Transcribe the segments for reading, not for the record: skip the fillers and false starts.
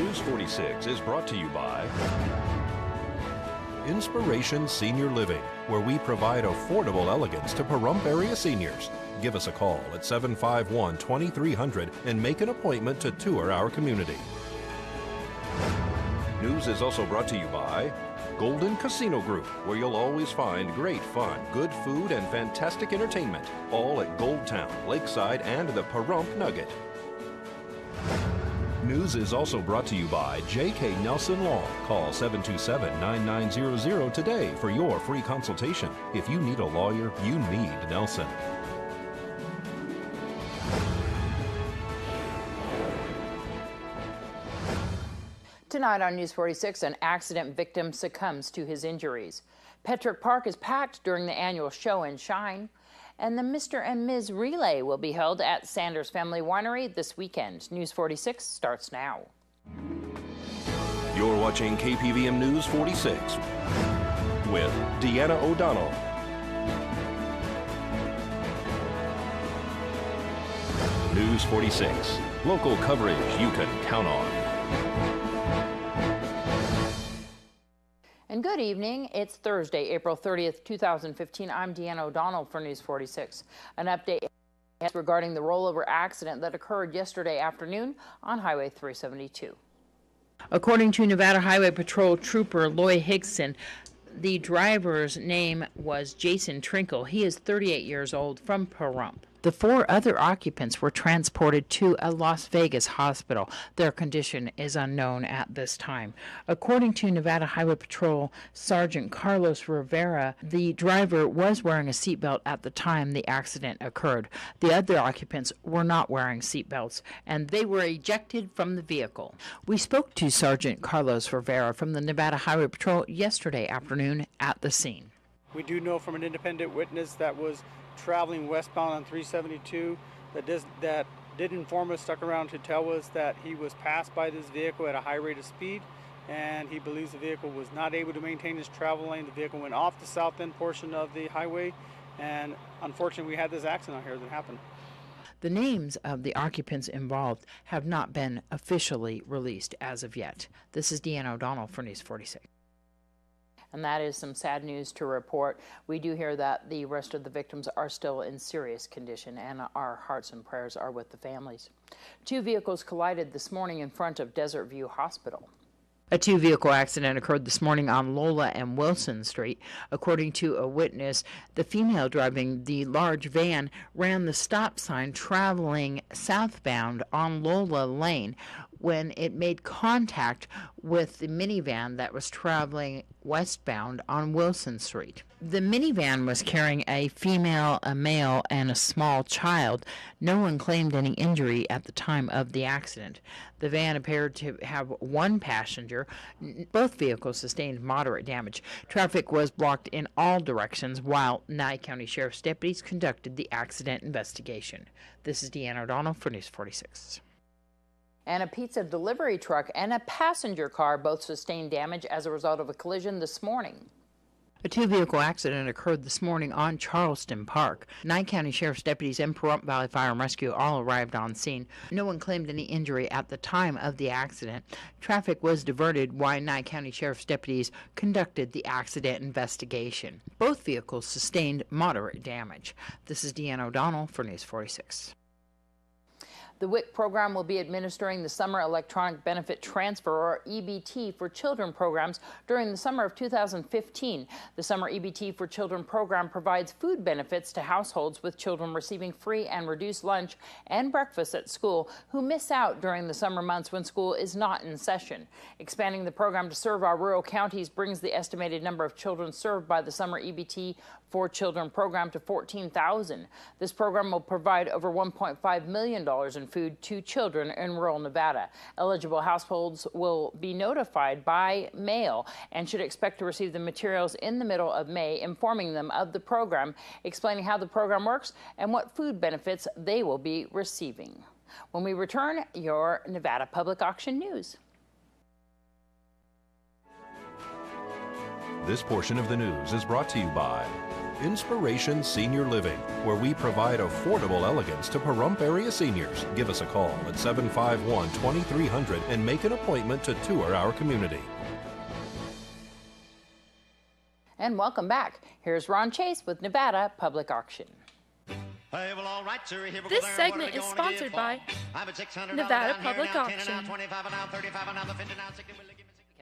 News 46 is brought to you by Inspiration Senior Living, where we provide affordable elegance to Pahrump area seniors. Give us a call at 751-2300 and make an appointment to tour our community. News is also brought to you by Golden Casino Group, where you'll always find great fun, good food, and fantastic entertainment, all at Goldtown, Lakeside, and the Pahrump Nugget. News is also brought to you by J.K. Nelson Law. Call 727-9900 today for your free consultation. If you need a lawyer, you need Nelson. Tonight on News 46, an accident victim succumbs to his injuries. Petrick Park is packed during the annual Show and Shine. And the Mr. and Ms. Relay will be held at Sanders Family Winery this weekend. News 46 starts now. You're watching KPVM News 46 with Deanna O'Donnell. News 46, local coverage you can count on. And good evening. It's Thursday, April 30th, 2015. I'm Deanna O'Donnell for News 46. An update regarding the rollover accident that occurred yesterday afternoon on Highway 372. According to Nevada Highway Patrol Trooper Loy Hickson, the driver's name was Jason Trinkle. He is 38 years old from Pahrump. The 4 other occupants were transported to a Las Vegas hospital. Their condition is unknown at this time. According to Nevada Highway Patrol Sergeant Carlos Rivera, the driver was wearing a seatbelt at the time the accident occurred. The other occupants were not wearing seatbelts, and they were ejected from the vehicle. We spoke to Sergeant Carlos Rivera from the Nevada Highway Patrol yesterday afternoon at the scene. We do know from an independent witness that was traveling westbound on 372 that did inform us, stuck around to tell us that he was passed by this vehicle at a high rate of speed, and he believes the vehicle was not able to maintain his travel lane. The vehicle went off the south end portion of the highway, and unfortunately we had this accident out here that happened. The names of the occupants involved have not been officially released as of yet. This is Deanna O'Donnell for News 46. And that is some sad news to report. We do hear that the rest of the victims are still in serious condition, and our hearts and prayers are with the families. 2 vehicles collided this morning in front of Desert View Hospital. A 2-vehicle accident occurred this morning on Lola and Wilson Street. According to a witness, the female driving the large van ran the stop sign traveling southbound on Lola Lane when it made contact with the minivan that was traveling westbound on Wilson Street. The minivan was carrying a female, a male, and a small child. No one claimed any injury at the time of the accident. The van appeared to have 1 passenger. Both vehicles sustained moderate damage. Traffic was blocked in all directions while Nye County Sheriff's deputies conducted the accident investigation. This is Deanna O'Donnell for News 46. And a pizza delivery truck and a passenger car both sustained damage as a result of a collision this morning. A 2-vehicle accident occurred this morning on Charleston Park. Nye County Sheriff's deputies and Pahrump Valley Fire and Rescue all arrived on scene. No one claimed any injury at the time of the accident. Traffic was diverted while Nye County Sheriff's deputies conducted the accident investigation. Both vehicles sustained moderate damage. This is Deanna O'Donnell for News 46. The WIC program will be administering the Summer Electronic Benefit Transfer, or EBT, for Children programs during the summer of 2015. The Summer EBT for Children program provides food benefits to households with children receiving free and reduced lunch and breakfast at school who miss out during the summer months when school is not in session. Expanding the program to serve our rural counties brings the estimated number of children served by the Summer EBT for Children program to 14,000. This program will provide over $1.5 million in food to children in rural Nevada. Eligible households will be notified by mail and should expect to receive the materials in the middle of May, informing them of the program, explaining how the program works, and what food benefits they will be receiving. When we return, your Nevada Public Auction News. This portion of the news is brought to you by Inspiration Senior Living, where we provide affordable elegance to Pahrump area seniors. Give us a call at 751-2300 and make an appointment to tour our community. And welcome back. Here's Ron Chase with Nevada Public Auction. This segment is sponsored by Nevada Public Auction.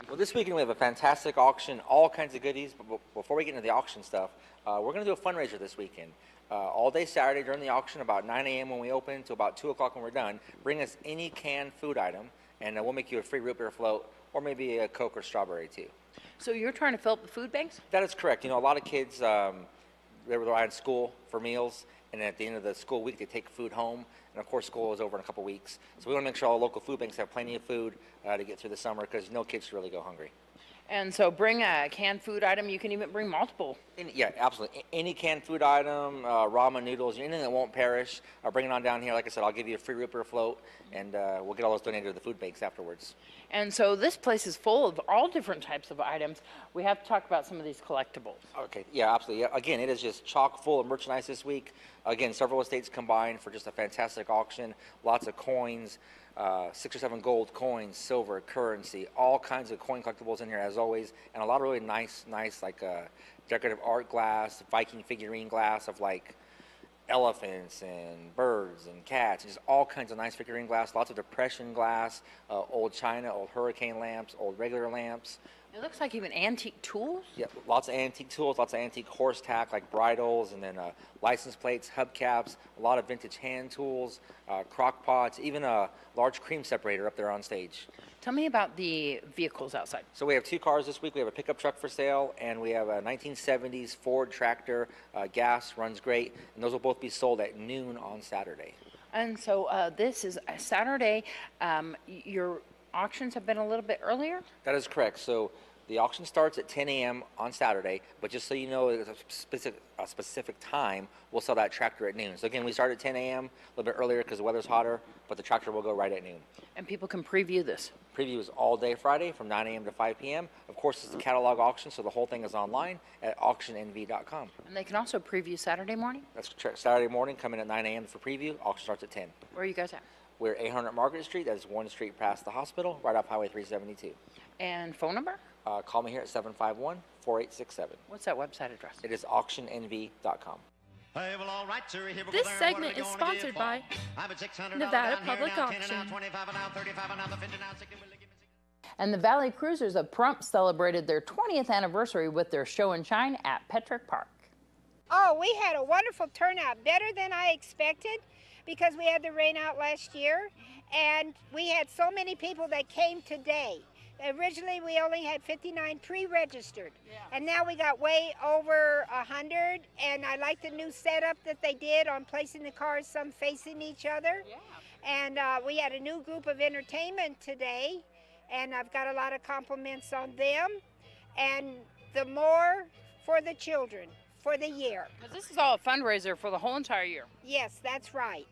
Well, this weekend we have a fantastic auction, all kinds of goodies. But before we get into the auction stuff, we're going to do a fundraiser this weekend. All day Saturday during the auction, about 9 a.m. when we open to about 2 o'clock when we're done. Bring us any canned food item, and we'll make you a free root beer float or maybe a Coke or strawberry too. So you're trying to fill up the food banks? That is correct. You know, a lot of kids, they rely on school for meals, and at the end of the school week, they take food home. And of course, school is over in a couple weeks. So we want to make sure all local food banks have plenty of food to get through the summer, because no kids should really go hungry. And so bring a canned food item. You can even bring multiple. Yeah, absolutely. Any canned food item, ramen noodles, anything that won't perish, bring it on down here. Like I said, I'll give you a free root beer float, and we'll get all those donated to the food banks afterwards. And so this place is full of all different types of items. We have to talk about some of these collectibles. Okay, yeah, absolutely. Yeah, again, it is just chock full of merchandise this week. Again, several estates combined for just a fantastic auction. Lots of coins, 6 or 7 gold coins, silver, currency, all kinds of coin collectibles in here as always, and a lot of really nice like decorative art glass, Viking figurine glass of like elephants and birds and cats, and just all kinds of nice figurine glass, lots of depression glass, old china, old hurricane lamps, old regular lamps. It looks like even antique tools. Yeah, lots of antique tools, lots of antique horse tack like bridles, and then license plates, hubcaps, a lot of vintage hand tools, crock pots, even a large cream separator up there on stage. Tell me about the vehicles outside. So we have 2 cars this week. We have a pickup truck for sale, and we have a 1970s Ford tractor, gas, runs great, and those will both be sold at noon on Saturday. And so this is a Saturday. Your auctions have been a little bit earlier? That is correct. So the auction starts at 10 a.m. on Saturday, but just so you know, at a specific time, we'll sell that tractor at noon. So again, we start at 10 a.m., a little bit earlier because the weather's hotter, but the tractor will go right at noon. And people can preview this? Preview is all day Friday from 9 a.m. to 5 p.m. Of course, it's a catalog auction, so the whole thing is online at auctionnv.com. And they can also preview Saturday morning? That's correct. Saturday morning, come in at 9 a.m. for preview. Auction starts at 10. Where are you guys at? We're at 800 Margaret Street. That is 1 street past the hospital, right off Highway 372. And phone number? Call me here at 751-4867. What's that website address? It is auctionnv.com. This segment is sponsored by Nevada Public Auction. And the Valley Cruisers of Pahrump celebrated their 20th anniversary with their show and shine at Petrick Park. Oh, we had a wonderful turnout, better than I expected, because we had the rain out last year, and we had so many people that came today. Originally, we only had 59 pre-registered, and now we got way over 100, and I like the new setup that they did on placing the cars, some facing each other. And we had a new group of entertainment today, and I've got a lot of compliments on them, and the more for the children for the year. Because this is all a fundraiser for the whole entire year. Yes, that's right.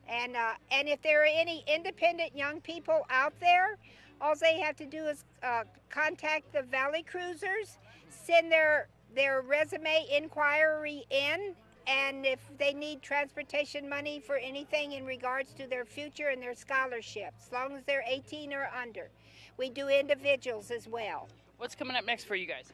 And if there are any independent young people out there, all they have to do is contact the Valley Cruisers, send their resume inquiry in, and if they need transportation money for anything in regards to their future and their scholarships, as long as they're 18 or under. We do individuals as well. What's coming up next for you guys?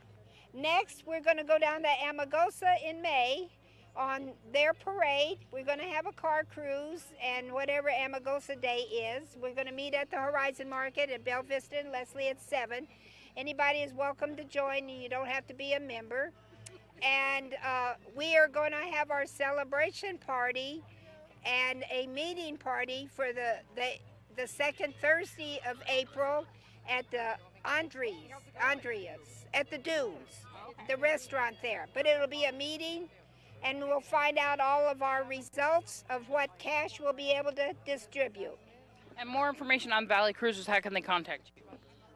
Next, we're going to go down to Amargosa in May on their parade. We're going to have a car cruise, and whatever Amargosa Day is, we're going to meet at the Horizon Market at Belle Vista and Leslie at 7. Anybody is welcome to join. You don't have to be a member. And we are going to have our celebration party and a meeting party for the second Thursday of April at the Andrea's at the Dunes, the restaurant there. But it'll be a meeting, and we'll find out all of our results of what cash we'll be able to distribute. And more information on Valley Cruisers, how can they contact you?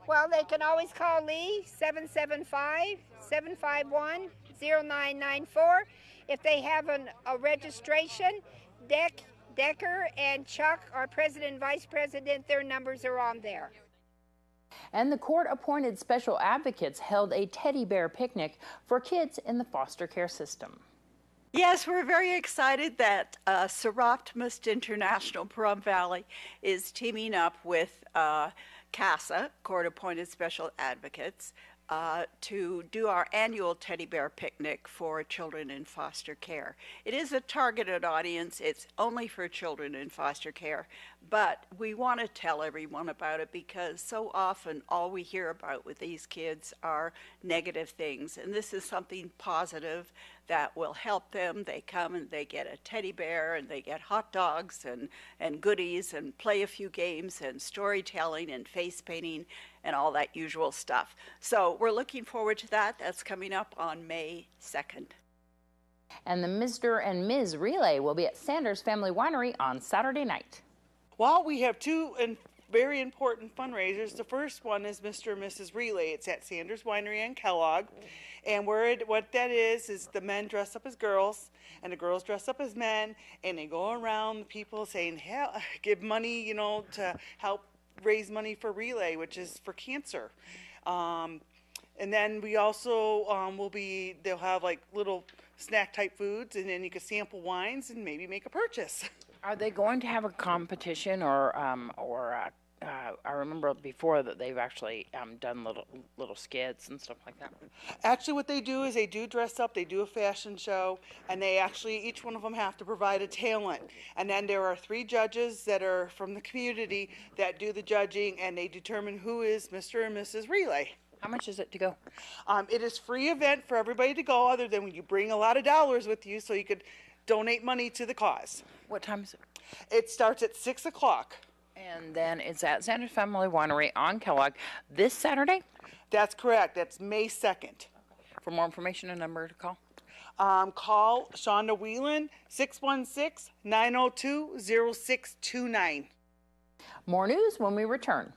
Well, they can always call Lee, 775-751-0994. If they have a registration, Decker and Chuck, our president and vice president, their numbers are on there. And the court-appointed special advocates held a teddy bear picnic for kids in the foster care system. Yes, we're very excited that Seroptimist International Pahrump Valley is teaming up with CASA, Court Appointed Special Advocates, to do our annual teddy bear picnic for children in foster care. It is a targeted audience. It's only for children in foster care, but we want to tell everyone about it because so often all we hear about with these kids are negative things, and this is something positive that will help them. They come and they get a teddy bear and they get hot dogs and goodies and play a few games and storytelling and face painting and all that usual stuff. So we're looking forward to that. That's coming up on May 2nd. And the Mr. and Ms. Relay will be at Sanders Family Winery on Saturday night. Well, we have two very important fundraisers. The first one is Mr. and Mrs. Relay. It's at Sanders Winery on Kellogg. And what that is the men dress up as girls and the girls dress up as men, and they go around the people saying, hey, give money, to help raise money for Relay, which is for cancer. And then we also they'll have like little snack type foods, and then you can sample wines and maybe make a purchase. Are they going to have a competition or I remember before that they've actually done little skits and stuff like that? Actually, what they do is they do dress up, they do a fashion show, and they actually, each one of them have to provide a talent. And then there are 3 judges that are from the community that do the judging, and they determine who is Mr. and Mrs. Relay. How much is it to go? It is a free event for everybody to go, other than when you bring a lot of dollars with you so you could donate money to the cause. What time is it? It starts at 6 o'clock. And then it's at Sanders Family Winery on Kellogg this Saturday? That's correct. That's May 2nd. For more information, a number to call? Call Shonda Whelan, 616-902-0629. More news when we return.